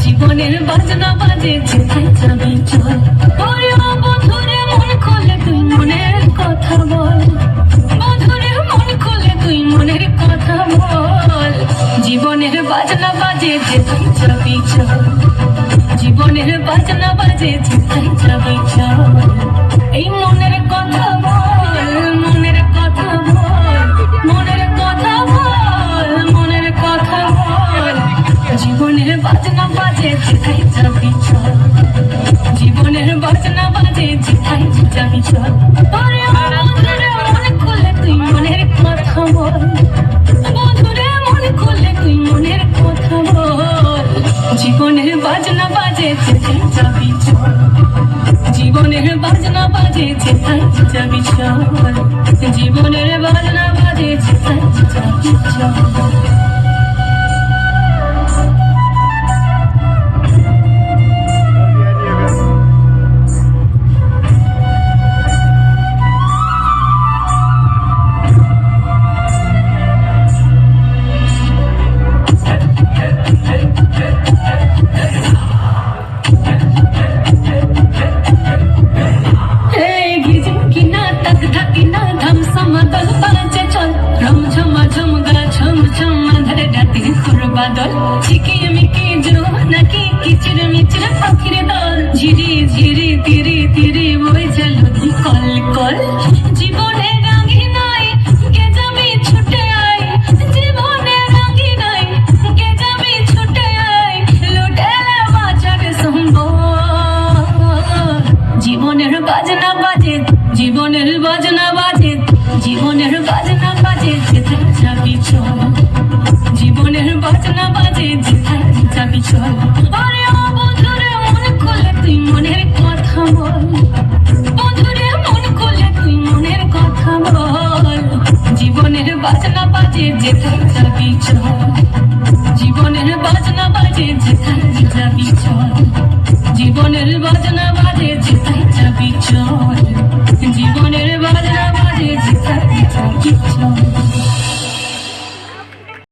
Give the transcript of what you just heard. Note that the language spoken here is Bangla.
জীবনের বাজনা বাজে যেথায় যাবি চল। ওরে ও বন্ধুরে মন খুলে তুই মনের কথা বল, বন্ধুরে মন খুলে তুই মনের কথা বল। জীবনের বাজনা বাজে যেথায় যাবি চল, জীবনের বাজনা বাজে যেথায় যাবি চল। এই মনের কথা বল, মনের কথা বল, মনের কথা বল, মনের কথা বল। জীবনের বাজনা বাজে যেথায় যাবি চল, জীবনের বাজনা বাজে যেথায় যাবি চল। ওরে বন্ধুরে মন খুলে তুই মনের কথা বল, বন্ধুরে মন খুলে তুই মনের কথা বল। জীবনের বাজনা বাজে যেথায় যাবি চল, জীবনের বাজনা বাজে যেথায় যাবি চল, জীবনের বাজনা বাজে যেথায় যাবি চল। ঝিকিয়ে মিকিয়ে জোনাকি কিচির মিচির পাখির দল, ঝিরি ঝিরি তিরি তিরি বইছে নদী কল কল। জীবনে রাঙি নাই কে যাবি ছুটে আয়, জীবনে রাঙি নাই কে যাবি ছুটে আয়, লুটেলে বাঁচার সম্ভব। জীবনের বাজনা বাজে, জীবনের বাজনা বাজে, জীবনের বাজনা বাজে যেথায় যাবি চল, জীবনের বাজনা বাজে যেথায় যাবি চল।